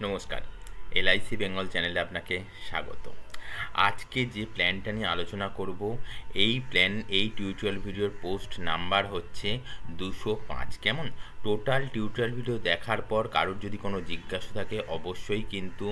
নমস্কার, এলআইসি বেঙ্গল চ্যানেলে আপনাকে স্বাগত। আজকে যে প্ল্যানটা নিয়ে আলোচনা করব, এই টিউটোরিয়াল ভিডিওর পোস্ট নাম্বার হচ্ছে 205। কেমন? টোটাল টিউটোরিয়াল ভিডিও দেখার পর কারোর যদি কোনো জিজ্ঞাসা থাকে অবশ্যই কিন্তু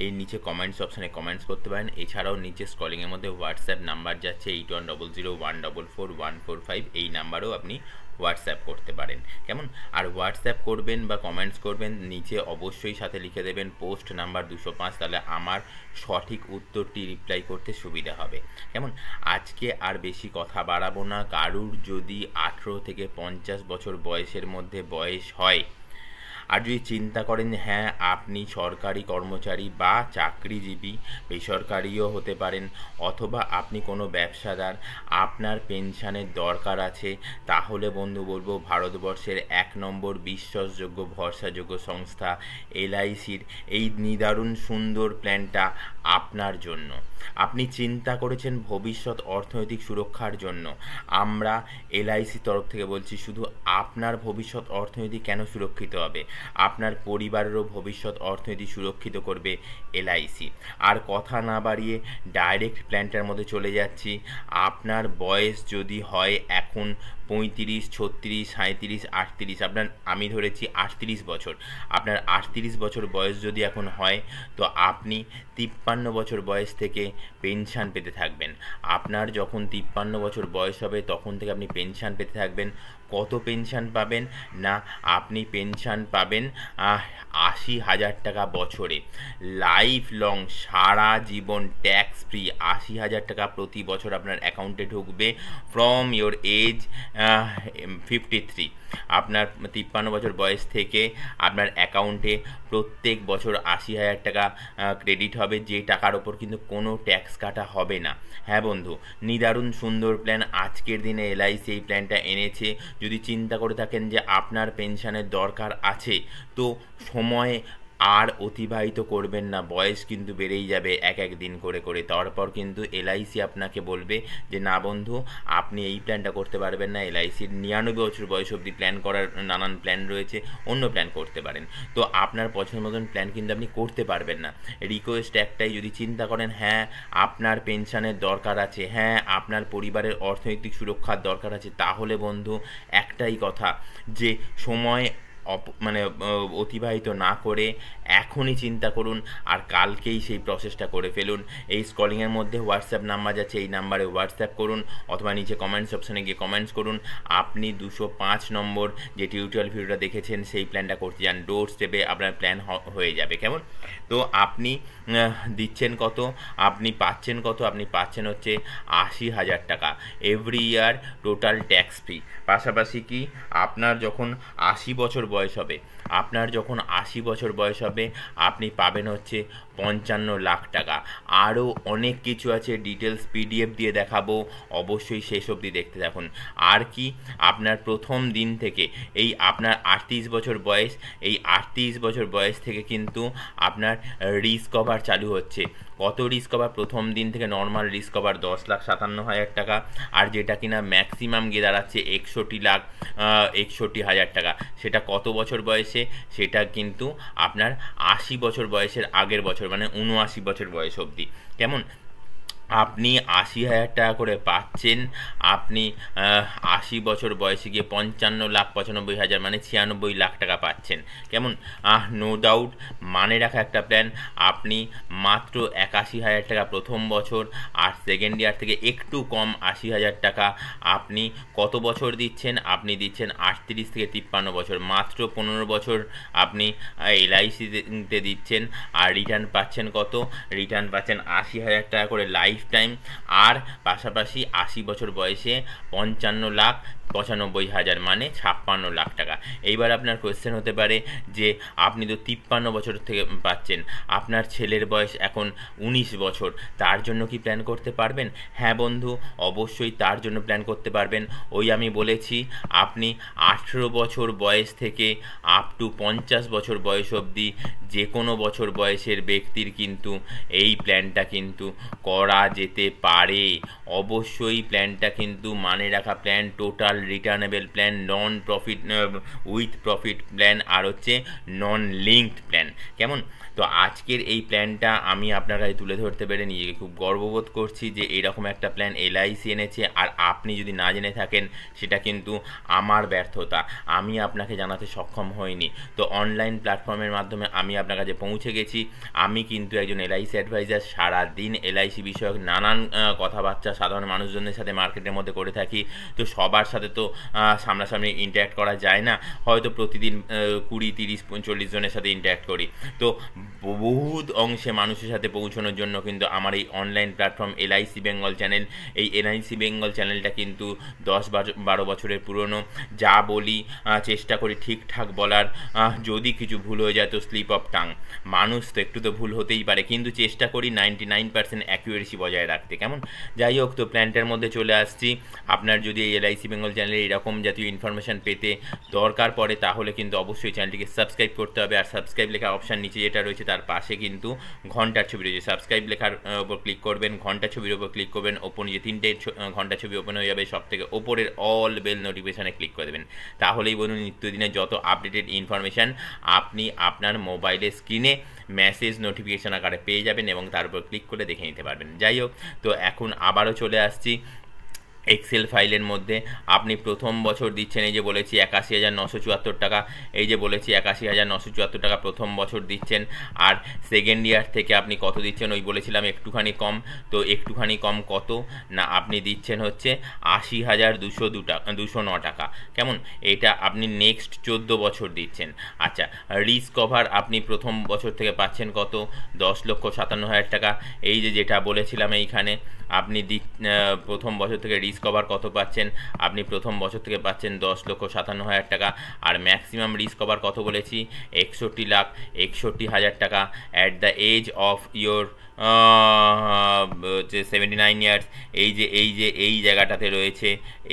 এই নিচে কমেন্টস অপশানে কমেন্টস করতে পারেন। এছাড়াও নিচে স্ক্রলিংয়ের মধ্যে হোয়াটসঅ্যাপ নাম্বার যাচ্ছে 8100144145, এই নাম্বারেও আপনি হোয়াটসঅ্যাপ করতে পারেন। কেমন? আর হোয়াটসঅ্যাপ করবেন বা কমেন্টস করবেন, নিচে অবশ্যই সাথে লিখে দেবেন পোস্ট নাম্বার 205, তাহলে আমার সঠিক উত্তরটি রিপ্লাই করতে সুবিধা হবে। কেমন? আজকে আর বেশি কথা বাড়াবো না। কারুর যদি 18 থেকে 50 বছর বয়সের মধ্যে বয়স হয়, আর যদি চিন্তা করেন হ্যাঁ আপনি সরকারি কর্মচারী বা চাকরিজীবী, বেসরকারিও হতে পারেন, অথবা আপনি কোনো ব্যবসাদার, আপনার পেনশনের দরকার আছে, তাহলে বন্ধু বলবো ভারতবর্ষের 1 নম্বর বিশ্বাসযোগ্য ভরসাযোগ্য সংস্থা এলআইসির এই নিদারুণ সুন্দর প্ল্যানটা আপনার জন্য। আপনি চিন্তা করেছেন ভবিষ্যৎ অর্থনৈতিক সুরক্ষার জন্য, আমরা এলআইসি তরফ থেকে বলছি শুধু আপনার ভবিষ্যৎ অর্থনীতি কেন সুরক্ষিত হবে, আপনার পরিবারেরও ভবিষ্যৎ অর্থনীতি সুরক্ষিত করবে এলআইসি। আর কথা না বাড়িয়ে ডাইরেক্ট প্ল্যানটার মধ্যে চলে যাচ্ছি। আপনার বয়স যদি হয় এখন 35, 36, 37, 38, আমি ধরেছি 38 বছর, আপনার 38 বছর বয়স যদি এখন হয়, তো আপনি 53 বছর বয়স থেকে পেনশন পেতে থাকবেন। আপনার যখন 53 বছর বয়স হবে তখন থেকে আপনি পেনশন পেতে থাকবেন। কত পেনশন পাবেন? না, আপনি পেনশন পাবেন 80,000 টাকা বছরে, লাইফ লং, সারা জীবন ট্যাক্স ফ্রি 80,000 টাকা প্রতি বছর আপনার অ্যাকাউন্টে ঢুকবে ফ্রম ইয়োর এজ 53। আপনার 53 বছর বয়স থেকে আপনার অ্যাকাউন্টে প্রত্যেক বছর 80,000 টাকা ক্রেডিট হবে, যে টাকার ওপর কিন্তু কোনো ট্যাক্স কাটা হবে না। হ্যাঁ বন্ধু, নিদারুণ সুন্দর প্ল্যান আজকের দিনে এলআইসি এই প্ল্যানটা এনেছে। যদি চিন্তা করে থাকেন যে আপনার পেনশনের দরকার আছে, তো সময় আর অতিবাহিত করবেন না, বয়স কিন্তু বেড়েই যাবে এক এক দিন করে করে। তারপর কিন্তু এলআইসি আপনাকে বলবে যে না বন্ধু, আপনি এই প্ল্যানটা করতে পারবেন না, এলআইসির 99 বছর বয়স অবধি প্ল্যান করার নানান প্ল্যান রয়েছে, অন্য প্ল্যান করতে পারেন। তো আপনার পছন্দ মতন প্ল্যান কিন্তু আপনি করতে পারবেন না। রিকোয়েস্ট একটাই, যদি চিন্তা করেন হ্যাঁ আপনার পেনশনের দরকার আছে, হ্যাঁ আপনার পরিবারের অর্থনৈতিক সুরক্ষার দরকার আছে, তাহলে বন্ধু একটাই কথা, যে সময় অতিবাহিত না করে এখনই চিন্তা করুন আর কালকেই সেই প্রসেসটা করে ফেলুন। এই স্ক্রলিংয়ের মধ্যে হোয়াটসঅ্যাপ নাম্বার যাচ্ছে, এই নাম্বারে হোয়াটসঅ্যাপ করুন, অথবা নিচে কমেন্টস অপশানে গিয়ে কমেন্টস করুন। আপনি 205 নম্বর যে টিউটোরিয়াল ভিডিওটা দেখেছেন সেই প্ল্যানটা করতে যান, ডোর স্টেপে আপনার প্ল্যান হয়ে যাবে। কেমন? তো আপনি দিচ্ছেন কত, আপনি পাচ্ছেন কত? আপনি পাচ্ছেন হচ্ছে 80,000 টাকা every year, total tax free. পাশাপাশি কি, আপনার যখন 80 বছর বয়স হবে, আপনি পাবেন হচ্ছে 55 লাখ টাকা। আরও অনেক কিছু আছে, ডিটেলস পিডিএফ দিয়ে দেখাবো, অবশ্যই শেষ অবধি দেখতে থাকুন। আর কি, আপনার প্রথম দিন থেকে, এই আপনার 38 বছর বয়স, এই 38 বছর বয়স থেকে কিন্তু আপনার রিস্ক কভার চালু হচ্ছে। কত রিস্ক কভার? প্রথম দিন থেকে নর্মাল রিস্ক কভার 10,57,000 টাকা, আর যেটা কিনা ম্যাক্সিমাম গিয়ে দাঁড়াচ্ছে 61,61,000 টাকা। সেটা কত বছর বয়সে? সেটা কিন্তু আপনার 80 বছর বয়সের আগের বছর, মানে 79 বছর বয়স অবধি। কেমন? আপনি 80,000 টাকা করে পাচ্ছেন। আপনি 80 বছর বয়সে গিয়ে 55,95,000 মানে 96 লাখ টাকা পাচ্ছেন। কেমন? নো ডাউট মানে রাখা একটা প্ল্যান। আপনি মাত্র 81,000 টাকা প্রথম বছর, আর সেকেন্ড ইয়ার থেকে একটু কম 80,000 টাকা আপনি কত বছর দিচ্ছেন? আপনি দিচ্ছেন 38 থেকে 53 বছর, মাত্র 15 বছর আপনি এলআইসিতে দিচ্ছেন। আর রিটার্ন পাচ্ছেন কত? রিটার্ন পাচ্ছেন 80,000 টাকা করে লাইফ টাইম। আর পাশাপাশি 80 বছর বয়সে 55,95,000 মানে 56 লাখ টাকা। এইবার আপনার কোয়েশ্চেন হতে পারে যে আপনি তো 53 বছর থেকে পাচ্ছেন, আপনার ছেলের বয়স এখন 19 বছর, তার জন্য কি প্ল্যান করতে পারবেন? হ্যাঁ বন্ধু, অবশ্যই তার জন্য প্ল্যান করতে পারবেন। ওই আমি বলেছি, আপনি 18 বছর বয়স থেকে আপ টু 50 বছর বয়স অবধি যে কোনো বছর বয়সের ব্যক্তির কিন্তু এই প্ল্যানটা কিন্তু করা যেতে পারে। অবশ্যই প্ল্যানটা কিন্তু মানে রাখা plan, total returnable plan, non profit with profit plan, আর হচ্ছে নন লিঙ্কড প্ল্যান। কেমন? তো আজকের এই প্ল্যানটা আমি আপনার কাছে তুলে ধরতে পেরে নিজেকে খুব গর্ববোধ করছি যে এরকম একটা প্ল্যান এলআইসি এনেছে। আর আপনি যদি না জেনে থাকেন সেটা কিন্তু আমার ব্যর্থতা, আমি আপনাকে জানাতে সক্ষম হইনি। তো অনলাইন প্ল্যাটফর্মের মাধ্যমে আমি আপনার কাছে পৌঁছে গেছি। আমি কিন্তু একজন এলআইসি অ্যাডভাইজার, সারাদিন এলআইসি বিষয়ক নানান কথাবার্তা সাধারণ মানুষজনের সাথে মার্কেটের মধ্যে করে থাকি। তো সবার সাথে তো সামনাসামনি ইন্টারাক্ট করা যায় না, হয়তো প্রতিদিন 20, 30, 40 জনের সাথে ইন্টারাক্ট করি। তো বহুত অংশে মানুষের সাথে পৌঁছানোর জন্য কিন্তু আমার এই online platform LIC Bengal channel, এই এলআইসি বেঙ্গল চ্যানেলটা কিন্তু 10-12 বছরের পুরনো। যা বলি চেষ্টা করি ঠিকঠাক বলার, যদি কিছু ভুল হয়ে যায় তো স্লিপ অফ টাং, মানুষ তো একটু তো ভুল হতেই পারে, কিন্তু চেষ্টা করি 99% অ্যাকুরেসি বজায় রাখতে। কেমন? যাই হোক, তো প্ল্যানটার মধ্যে চলে আসছি। আপনার যদি এই এলআইসি বেঙ্গল চ্যানেলে এরকম জাতীয় ইনফরমেশান পেতে দরকার পড়ে তাহলে কিন্তু অবশ্যই চ্যানেলটিকে সাবস্ক্রাইব করতে হবে। আর সাবস্ক্রাইব লেখা অপশান নিচে যেটা রয়েছে তার পাশে কিন্তু ঘন্টার ছবি রয়েছে, সাবস্ক্রাইব লেখার ওপর ক্লিক করবেন, ঘন্টা ছবির ওপর ক্লিক করবেন, ওপর নিচে 3টে ঘন্টা ছবি ওপেন হয়ে যাবে, সব থেকে ওপরের অল বেল নোটিফিকেশানে ক্লিক করে দেবেন। তাহলেই বলুন নিত্যদিনের যত আপডেটেড ইনফরমেশান আপনি আপনার মোবাইলের স্ক্রিনে মেসেজ নোটিফিকেশান আকারে পেয়ে যাবেন এবং তার উপর ক্লিক করে দেখে নিতে পারবেন। যাই হোক, তো এখন আবারও চলে আসছি এক্সেল ফাইলের মধ্যে। আপনি প্রথম বছর দিচ্ছেন, এই যে বলেছি 81,974 টাকা, এই যে বলেছি 81,974 টাকা প্রথম বছর দিচ্ছেন। আর সেকেন্ড ইয়ার থেকে আপনি কত দিচ্ছেন? ওই বলেছিলাম একটুখানি কম। তো একটুখানি কম কত না, আপনি দিচ্ছেন হচ্ছে 80,209 টাকা। কেমন? এটা আপনি নেক্সট 14 বছর দিচ্ছেন। আচ্ছা, রিস্ক কভার আপনি প্রথম বছর থেকে পাচ্ছেন কত? 10,57,000 টাকা। এই যে যেটা বলেছিলাম এইখানে আপনি প্রথম বছর থেকে রিস্ক কভার কত পাচ্ছেন? আপনি প্রথম বছর থেকে পাচ্ছেন 10,57,000 টাকা। আর ম্যাক্সিমাম রিস্ক কভার কত বলেছি? 61,61,000 টাকা at the age of your 79 years. এই জায়গাটাতে রয়েছে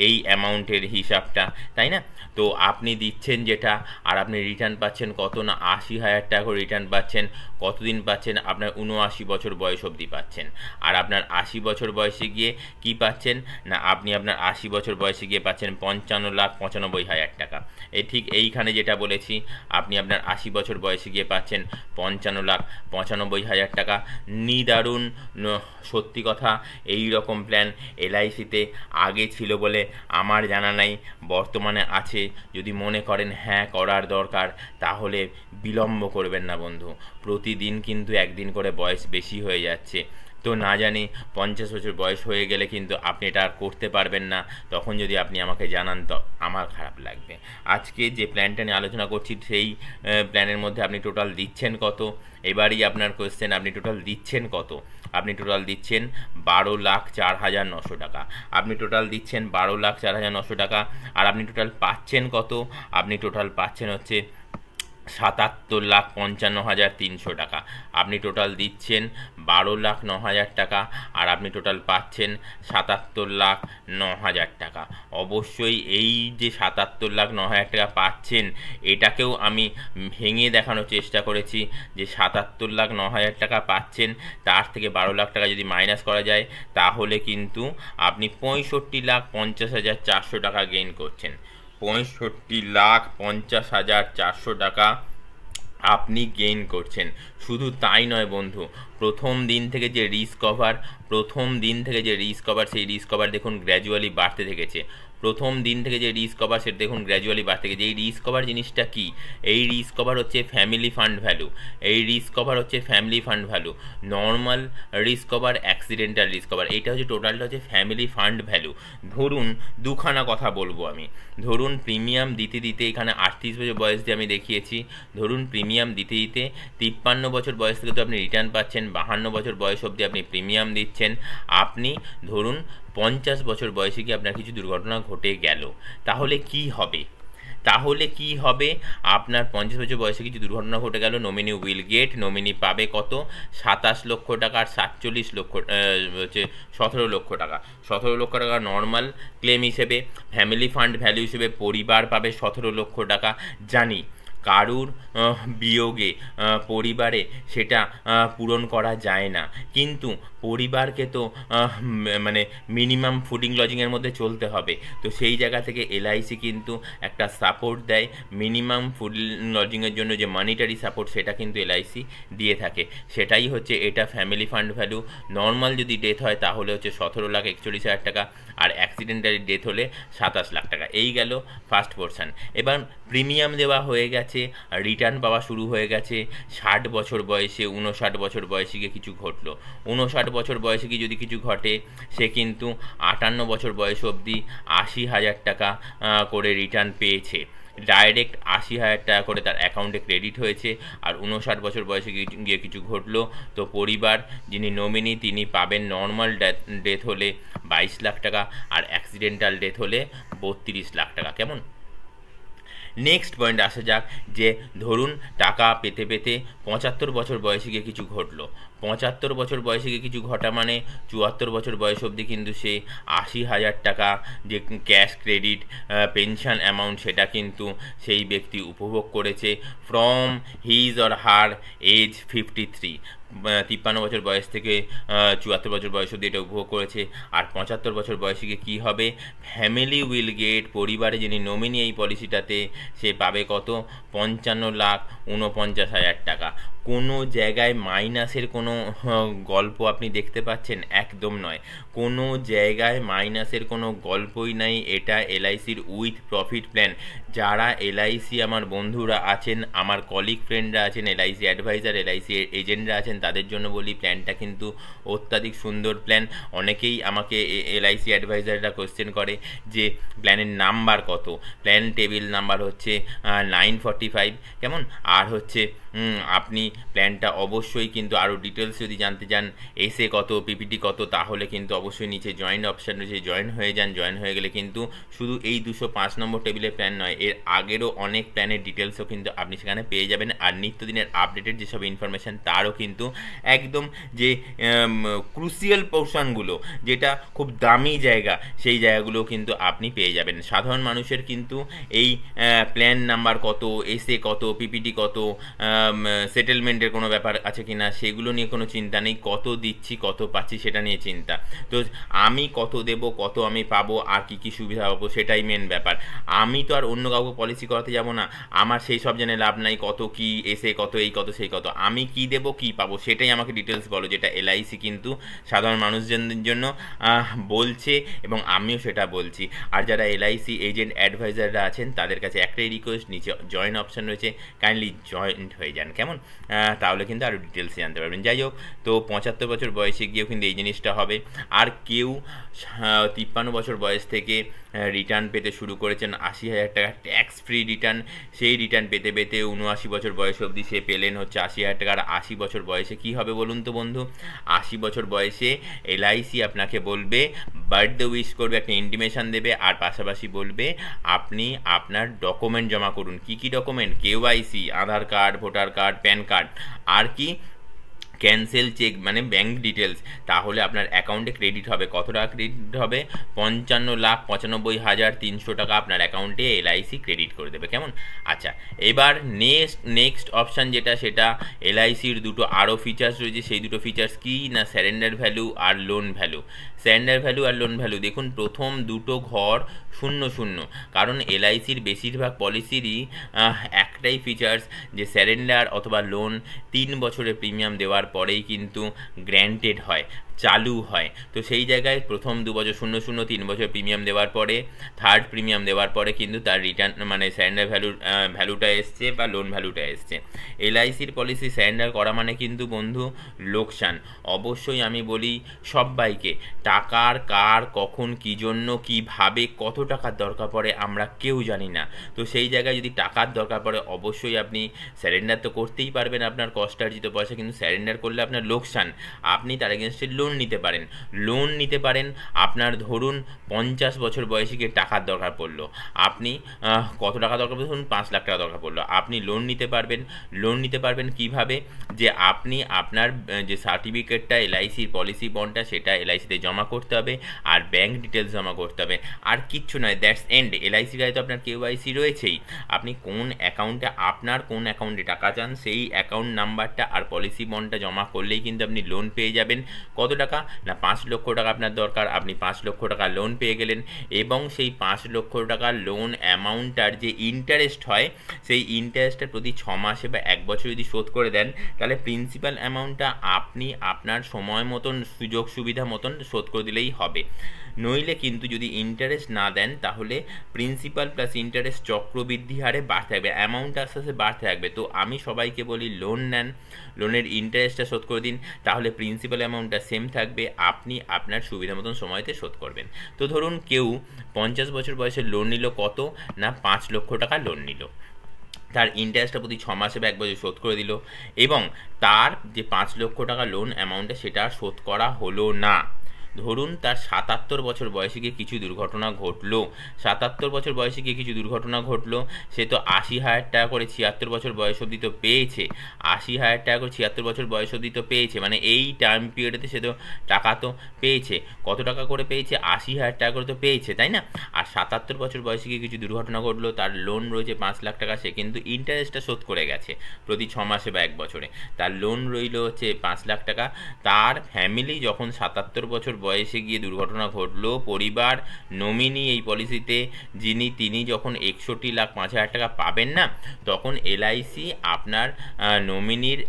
এই অ্যামাউন্টের হিসাবটা, তাই না? তো আপনি দিচ্ছেন যেটা, আর আপনি রিটার্ন পাচ্ছেন কত না 80,000 টাকা করে রিটার্ন পাচ্ছেন। কতদিন পাচ্ছেন? আপনার 79 বছর বয়স অবধি পাচ্ছেন। আর আপনার 80 বছর বয়সে গিয়ে কি পাচ্ছেন না, আপনি আপনার 80 বছর বয়সে গিয়ে পাচ্ছেন 55,95,000 টাকা। ঠিক এইখানে যেটা বলেছি, আপনি আপনার 80 বছর বয়সে গিয়ে পাচ্ছেন 55,95,000 টাকা। নিদারুণ, সত্যি কথা, এই রকম প্ল্যান এলআইসিতে আগে ছিল বলে আমার জানা নাই, বর্তমানে আছে। যদি মনে করেন হ্যাঁ করার দরকার তাহলে বিলম্ব করবেন না বন্ধু। প্রতিদিন কিন্তু একদিন করে বয়স বেশি হয়ে যাচ্ছে। তো না জানি 50 বছর বয়স হয়ে গেলে কিন্তু আপনি এটা আর করতে পারবেন না। তখন যদি আপনি আমাকে জানান তো আমার খারাপ লাগবে। আজকে যে প্ল্যানটা নিয়ে আলোচনা করছি সেই প্ল্যানের মধ্যে আপনি টোটাল দিচ্ছেন কত? এবারই আপনার কোয়েশ্চেন, আপনি টোটাল দিচ্ছেন কত? আপনি টোটাল দিচ্ছেন 12,04,900 টাকা। আপনি টোটাল দিচ্ছেন 12,04,900 টাকা। আর আপনি টোটাল পাচ্ছেন কত? আপনি টোটাল পাচ্ছেন হচ্ছে 77,55,300 টাকা। আপনি টোটাল দিচ্ছেন 12,09,000 টাকা। আর আপনি টোটাল পাচ্ছেন 77,09,000 টাকা। অবশ্যই এই যে 77,09,000 টাকা পাচ্ছেন, এটাকেও আমি ভেঙে দেখানোর চেষ্টা করেছি যে 77,09,000 টাকা পাচ্ছেন, তার থেকে 12 লাখ টাকা যদি মাইনাস করা যায় তাহলে কিন্তু আপনি 65,50,400 টাকা গেইন করছেন। 65,50,400 টাকা আপনি গেইন করছেন। শুধু তাই নয় বন্ধু, প্রথম দিন থেকে যে রিস্ক কভার সেই রিস্ক কভার দেখুন গ্র্যাজুয়ালি বাড়তে থেকেছে। প্রথম দিন থেকে যে রিস্ক কভার সেটা দেখুন গ্র্যাজুয়ালি বাড়তে থেকেছে। এই রিস্ক কভার জিনিসটা কি? এই রিস্ক কভার হচ্ছে family fund value. Normal risk cover, accidental risk cover, এইটা হচ্ছে টোটালটা হচ্ছে ফ্যামিলি ফান্ড ভ্যালু। ধরুন দুখানা কথা বলবো আমি। ধরুন প্রিমিয়াম দিতে দিতে, এখানে 38 বছর বয়স দিয়ে আমি দেখিয়েছি, ধরুন প্রিমিয়াম দিতে দিতে 53 বছর বয়স থেকে তো আপনি রিটার্ন পাচ্ছেন, 52 বছর বয়স অবধি আপনি প্রিমিয়াম দিচ্ছেন। আপনি ধরুন 50 বছর বয়সে গিয়ে আপনার কিছু দুর্ঘটনা ঘটে গেল, তাহলে কি হবে? আপনার 50 বছর বয়সে কিছু দুর্ঘটনা ঘটে গেল, নমিনি উইল গেট, নমিনি পাবে কত? 27 লক্ষ টাকা। আর 47 লক্ষ হচ্ছে 17 লক্ষ টাকা। 17 লক্ষ টাকা নর্মাল ক্লেম হিসেবে, ফ্যামিলি ফান্ড ভ্যালু হিসেবে পরিবার পাবে 17 লক্ষ টাকা। জানি কারুর বিয়োগে পরিবারে সেটা পূরণ করা যায় না, কিন্তু পরিবারকে তো মানে মিনিমাম ফুডিং লজিংয়ের মধ্যে চলতে হবে। তো সেই জায়গা থেকে এলআইসি কিন্তু একটা সাপোর্ট দেয়, মিনিমাম ফুডিং লজিংয়ের জন্য যে মানিটারি সাপোর্ট সেটা কিন্তু এলআইসি দিয়ে থাকে। সেটাই হচ্ছে এটা ফ্যামিলি ফান্ড ভ্যালু। নর্মাল যদি ডেথ হয় তাহলে হচ্ছে 17,41,000 টাকা, আর অ্যাক্সিডেন্টালি ডেথ হলে 27 লাখ টাকা। এই গেল ফার্স্ট পোর্শন। এবার প্রিমিয়াম দেওয়া হয়ে গেছে, রিটার্ন পাওয়া শুরু হয়ে গেছে। 60 বছর বয়সে 59 বছর বয়সে গিয়ে কিছু ঘটলো, 59 বছর বয়সে গিয়ে যদি কিছু ঘটে, সে কিন্তু 58 বছর বয়স অবধি 80,000 টাকা করে রিটার্ন পেয়েছে। ডাইরেক্ট 80,000 টাকা করে তার অ্যাকাউন্টে ক্রেডিট হয়েছে। আর 59 বছর বয়সে গিয়ে কিছু ঘটলো, তো পরিবার যিনি নমিনি তিনি পাবেন নর্মাল ডেথ হলে 22 লাখ টাকা, আর অ্যাক্সিডেন্টাল ডেথ হলে 32 লাখ টাকা। কেমন? নেক্সট পয়েন্ট আসা যাক, যে ধরুন টাকা পেতে পেতে 75 বছর বয়সে গিয়ে কিছু ঘটলো। 75 বছর বয়সে গিয়ে কিছু ঘটা মানে 74 বছর বয়স অবধি কিন্তু সে 80,000 টাকা যে ক্যাশ ক্রেডিট পেনশন অ্যামাউন্ট সেটা কিন্তু সেই ব্যক্তি উপভোগ করেছে from his or her age 53। 53 বছর বয়স থেকে 74 বছর বয়স অবধি এটা উপভোগ করেছে। আর 75 বছর বয়সে গিয়ে কী হবে? ফ্যামিলি উইল গেট, পরিবারে যিনি নমিনি এই পলিসিটাতে, সে পাবে কত? 55,49,000 টাকা। কোনো জায়গায় মাইনাসের কোনো গল্প আপনি দেখতে পাচ্ছেন? একদম নয়, কোনো জায়গায় মাইনাসের কোনো গল্পই নাই। এটা এলআইসির উইথ প্রফিট প্ল্যান। যারা এলআইসি আমার বন্ধুরা আছেন, আমার কলিগ ফ্রেন্ডরা আছেন, এলআইসি অ্যাডভাইজার, এলআইসি এজেন্টরা আছেন, তাদের জন্য বলি প্ল্যানটা কিন্তু অত্যাধিক সুন্দর প্ল্যান। অনেকেই আমাকে এলআইসি অ্যাডভাইজাররা কোয়েশ্চেন করে যে প্ল্যানের নাম্বার কত। প্ল্যান টেবিল নাম্বার হচ্ছে 945। কেমন? আর হচ্ছে আপনি প্ল্যানটা অবশ্যই কিন্তু আরও ডিটেলস যদি জানতে চান, এসে কত, পিপিটি কত, তাহলে কিন্তু অবশ্যই নিচে জয়েন অপশান রয়েছে, জয়েন হয়ে যান। জয়েন হয়ে গেলে কিন্তু শুধু এই 205 নম্বর টেবিলের প্ল্যান নয়, এর আগেরও অনেক প্ল্যানের ডিটেলসও কিন্তু আপনি সেখানে পেয়ে যাবেন। আর নিত্যদিনের আপডেটেড যেসব ইনফরমেশান তারও কিন্তু একদম যে ক্রুসিয়াল পোর্শনগুলো, যেটা খুব দামি জায়গা, সেই জায়গাগুলো কিন্তু আপনি পেয়ে যাবেন। সাধারণ মানুষের কিন্তু এই প্ল্যান নাম্বার কত, এসে কত, পিপিটি কত, সেটেলমেন্টের কোনো ব্যাপার আছে কি না সেগুলো নিয়ে কোনো চিন্তা নেই। কত দিচ্ছি, কত পাচ্ছি সেটা নিয়ে চিন্তা। তো আমি কত দেব, কত আমি পাবো, আর কি কি সুবিধা পাবো, সেটাই মেন ব্যাপার। আমি তো আর অন্য কাউকে পলিসি করাতে যাব না, আমার সেই সব জেনে লাভ নাই কত কি, এসে কত, এই কত, সেই কত। আমি কি দেব, কি পাবো, সেটাই আমাকে ডিটেলস বলো, যেটা এলআইসি কিন্তু সাধারণ মানুষজনদের জন্য বলছে, এবং আমিও সেটা বলছি। আর যারা এলআইসি এজেন্ট অ্যাডভাইজাররা আছেন তাদের কাছে একটাই রিকোয়েস্ট, নিচে জয়েন অপশান রয়েছে, কাইন্ডলি জয়েন্ট হয়ে যান। কেমন? তাহলে কিন্তু আরও ডিটেলসে জানতে পারবেন। যাই হোক, তো 75 বছর বয়সে গিয়েও কিন্তু এই জিনিসটা হবে। আর কেউ 53 বছর বয়স থেকে রিটার্ন পেতে শুরু করেছেন 80,000 টাকা ট্যাক্স ফ্রি রিটার্ন, সেই রিটার্ন পেতে পেতে 79 বছর বয়স অবধি সে পেলেন হচ্ছে 80,000 টাকা। আর 80 বছর বয়সে কী হবে বলুন তো বন্ধু? 80 বছর বয়সে এলআইসি আপনাকে বলবে, বার্থডে উইশ করবে, একটা ইন্টিমেশন দেবে, আর পাশাপাশি বলবে আপনি আপনার ডকুমেন্ট জমা করুন। কি কি document? KYC, Aadhaar card, voter card, PAN card, আর কি ক্যান্সেল চেক মানে ব্যাঙ্ক ডিটেলস। তাহলে আপনার অ্যাকাউন্টে ক্রেডিট হবে। কত টাকা ক্রেডিট হবে? 55,95,300 টাকা আপনার অ্যাকাউন্টে এলআইসি ক্রেডিট করে দেবে। কেমন? আচ্ছা, এবার নেক্সট অপশান যেটা, সেটা এলআইসির দুটো আরও ফিচার্স রয়েছে। সেই দুটো ফিচার্স কি না? স্যারেন্ডার ভ্যালু আর লোন ভ্যালু। স্যারেন্ডার ভ্যালু আর লোন ভ্যালু, দেখুন প্রথম দুটো ঘর 0,0, কারণ এলআইসির বেশিরভাগ পলিসিরই একটাই ফিচার্স যে স্যারেন্ডার অথবা লোন 3 বছরের প্রিমিয়াম দেওয়ার পরেই কিন্তু গ্র্যান্টেড হয়, চালু হয়। তো সেই জায়গায় প্রথম 2 বছর 0,0, 3 বছর প্রিমিয়াম দেওয়ার পরে, থার্ড প্রিমিয়াম দেওয়ার পরে কিন্তু তার রিটার্ন মানে স্যারেন্ডার ভ্যালুটা এসছে বা লোন ভ্যালুটা এসছে। এলআইসির পলিসি স্যারেন্ডার করা মানে কিন্তু বন্ধু লোকসান। অবশ্যই আমি বলি সবাইকে, টাকার কার কখন কী জন্য কীভাবে কত টাকার দরকার পড়ে আমরা কেউ জানি না। তো সেই জায়গায় যদি টাকার দরকার পড়ে অবশ্যই আপনি স্যারেন্ডার তো করতেই পারবেন আপনার কষ্টার্জিত পয়সা, কিন্তু স্যারেন্ডার করলে আপনার লোকসান, আপনি তার এগেনস্টে লোন নিতে পারেন। লোন নিতে পারেন আপনার ধরুন 50 বছর বয়সে গিয়ে টাকার দরকার পড়লো, আপনি কত টাকা দরকার পড়লো, ধরুন 5 লাখ টাকা দরকার পড়লো, আপনি লোন নিতে পারবেন। লোন নিতে পারবেন কিভাবে, যে আপনি আপনার যে সার্টিফিকেটটা এলআইসির পলিসি বন্ডটা সেটা এলআইসিতে জমা করতে হবে, আর ব্যাঙ্ক ডিটেলস জমা করতে হবে, আর কিচ্ছু নয়, দ্যাটস এন্ড। এলআইসির গায়ে তো আপনার কেওয়াইসি রয়েছেই। আপনি কোন অ্যাকাউন্টে, আপনার কোন অ্যাকাউন্টে টাকা চান সেই অ্যাকাউন্ট নাম্বারটা আর পলিসি বন্ডটা জমা করলেই কিন্তু আপনি লোন পেয়ে যাবেন। কত টাকা না, 5 লক্ষ টাকা আপনার দরকার, আপনি 5 লক্ষ টাকা লোন পেয়ে গেলেন। এবং সেই 5 লক্ষ টাকা লোন অ্যামাউন্টটার যে ইন্টারেস্ট হয়, সেই ইন্টারেস্টটা প্রতি 6 মাসে বা 1 বছর যদি শোধ করে দেন, তাহলে প্রিন্সিপাল অ্যামাউন্টটা আপনি আপনার সময় মতন, সুযোগ সুবিধা মতন শোধ করে দিলেই হবে। নইলে কিন্তু যদি ইন্টারেস্ট না দেন, তাহলে প্রিন্সিপাল প্লাস ইন্টারেস্ট চক্রবৃদ্ধি হারে বাড়তে থাকবে, অ্যামাউন্ট আস্তে আস্তে বাড়তে থাকবে। তো আমি সবাইকে বলি লোন নেন, লোনের ইন্টারেস্টটা শোধ করে দিন, তাহলে প্রিন্সিপাল অ্যামাউন্টটা সেম থাকবে, আপনি আপনার সুবিধা মতন সময়তে শোধ করবেন। তো ধরুন কেউ 50 বছর বয়সে লোন নিল, কত না 5 লক্ষ টাকা লোন নিল, তার ইন্টারেস্টটা প্রতি 6 মাসে বা 1 বছর শোধ করে দিল, এবং তার যে 5 লক্ষ টাকা লোন অ্যামাউন্টটা সেটা শোধ করা হলো না। ধরুন তার 77 বছর বয়সে গিয়ে কিছু দুর্ঘটনা ঘটলো, 77 বছর বয়সে গিয়ে কিছু দুর্ঘটনা ঘটলো, সে তো 80,000 টাকা করে 76 বছর বয়স অবধি তো পেয়েছে, 80,000 টাকা করে 76 বছর বয়স অবধি তো পেয়েছে, মানে এই টাইম পিরিয়ডেতে সে তো টাকা তো পেয়েছে। কত টাকা করে পেয়েছে, 80,000 টাকা করে তো পেয়েছে, তাই না? আর 77 বছর বয়সে গিয়ে কিছু দুর্ঘটনা ঘটলো, তার লোন রয়েছে 5 লাখ টাকা, সে কিন্তু ইন্টারেস্টটা শোধ করে গেছে প্রতি 6 মাসে বা 1 বছরে, তার লোন রইল হচ্ছে 5 লাখ টাকা। তার ফ্যামিলি যখন 77 বছর বয়সে গিয়ে দুর্ঘটনা ঘটলো, পরিবার নমিনি এই পলিসিতে তিনি যখন 61,05,000 টাকা পাবেন না, তখন এলআইসি আপনার নমিনির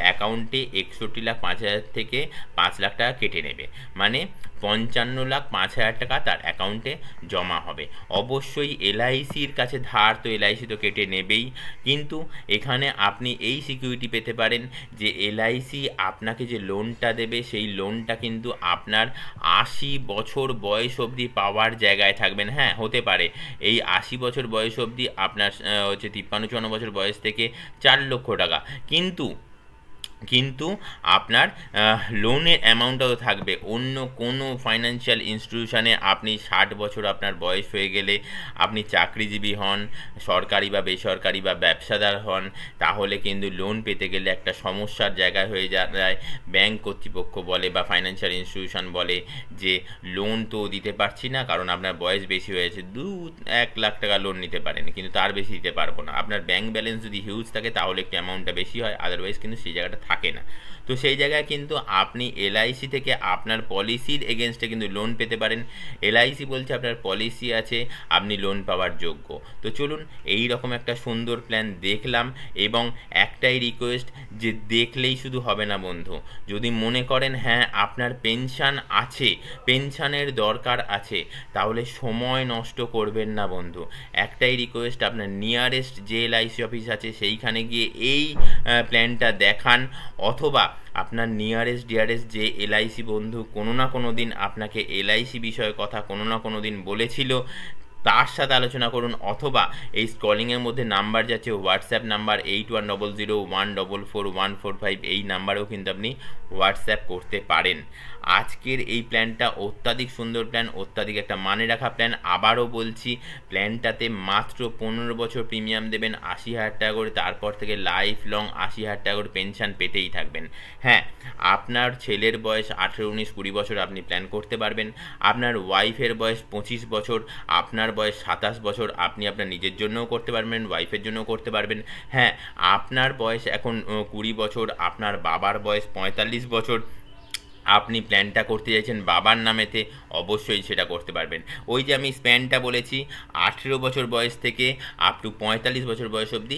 অ্যাকাউন্টে 61,05,000 থেকে 5 লাখ টাকা কেটে নেবে, মানে 55,05,000 টাকা তার অ্যাকাউন্টে জমা হবে। অবশ্যই এলআইসির কাছে ধার, তো এলআইসি তো কেটে নেবেই, কিন্তু এখানে আপনি এই সিকিউরিটি পেতে পারেন যে এলআইসি আপনাকে যে লোনটা দেবে, সেই লোনটা কিন্তু আপনার 80 বছর বয়স অবধি পাওয়ার জায়গায় থাকবেন। হ্যাঁ, হতে পারে এই 80 বছর বয়স অবধি আপনার হচ্ছে 53-54 বছর বয়স থেকে 4 লক্ষ টাকা, কিন্তু আপনার লোনের অ্যামাউন্টটাও থাকবে অন্য কোনো ফাইন্যান্সিয়াল ইনস্টিটিউশনে। আপনি 60 বছর আপনার বয়স হয়ে গেলে, আপনি চাকরিজীবী হন, সরকারি বা বেসরকারি বা ব্যবসাদার হন, তাহলে কিন্তু লোন পেতে গেলে একটা সমস্যার জায়গায় হয়ে যায়। ব্যাংক কর্তৃপক্ষ বলে বা ফাইন্যান্সিয়াল ইনস্টিটিউশন বলে যে লোন তো দিতে পারছি না, কারণ আপনার বয়স বেশি হয়েছে, 1 লাখ টাকা লোন নিতে পারেন, কিন্তু তার বেশি দিতে পারবো না। আপনার ব্যাংক ব্যালেন্স যদি হিউজ থাকে তাহলে একটু অ্যামাউন্টটা বেশি হয়, আদারওয়াইজ কিন্তু সেই জায়গাটা থাকে না। তো সেই জায়গায় কিন্তু আপনি এলআইসি থেকে আপনার পলিসির এগেনস্টে কিন্তু লোন পেতে পারেন। এলআইসি বলছে আপনার পলিসি আছে, আপনি লোন পাওয়ার যোগ্য। তো চলুন, এই রকম একটা সুন্দর প্ল্যান দেখলাম, এবং একটাই রিকোয়েস্ট যে দেখলেই শুধু হবে না বন্ধু, যদি মনে করেন হ্যাঁ আপনার পেনশন আছে, পেনশনের দরকার আছে, তাহলে সময় নষ্ট করবেন না বন্ধু। একটাই রিকোয়েস্ট, আপনার নিয়ারেস্ট যে এলআইসি অফিস আছে সেইখানে গিয়ে এই প্ল্যানটা দেখান, অথবা আপনার নিয়ারেস্ট ডিয়ারেস্ট যে এলআইসি বন্ধু কোনো না কোনো দিন আপনাকে এলআইসি বিষয়ে কথা কোনো না কোনো দিন বলেছিল, তার সাথে আলোচনা করুন, অথবা এই স্ক্রলিংয়ের মধ্যে নাম্বার যাচ্ছে, হোয়াটসঅ্যাপ নাম্বার 8100144145, এই নাম্বারেও কিন্তু আপনি হোয়াটসঅ্যাপ করতে পারেন। আজকের এই প্ল্যানটা অত্যাধিক সুন্দর প্ল্যান, অত্যাধিক একটা মানে রাখা প্ল্যান। আবারও বলছি, প্ল্যানটাতে মাত্র 15 বছর প্রিমিয়াম দেবেন 80,000 টাকা করে, তারপর থেকে লাইফ লং 80,000 টাকা করে পেনশন পেতেই থাকবেন। হ্যাঁ, আপনার ছেলের বয়স 18, 19, 20 বছর আপনি প্ল্যান করতে পারবেন, আপনার ওয়াইফের বয়স 25 বছর, আপনার বয়স 27 বছর, আপনি আপনার নিজের জন্যও করতে পারবেন, ওয়াইফের জন্যও করতে পারবেন। হ্যাঁ, আপনার বয়স এখন 20 বছর, আপনার বাবার বয়স 45 বছর, আপনি প্ল্যানটা করতে চাইছেন বাবার নামেতে, অবশ্যই সেটা করতে পারবেন। ওই যে আমি স্প্যানটা বলেছি, 18 বছর বয়স থেকে আপ টু 45 বছর বয়স অবধি,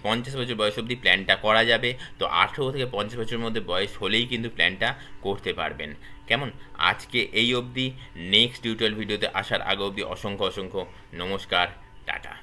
50 বছর বয়স অবধি প্ল্যানটা করা যাবে। তো 18 থেকে 50 বছরের মধ্যে বয়স হলেই কিন্তু প্ল্যানটা করতে পারবেন। কেমন, আজকে এই অবধি। নেক্সট টিউটোরিয়াল ভিডিওতে আসার আগে অবধি অসংখ্য নমস্কার, টাটা।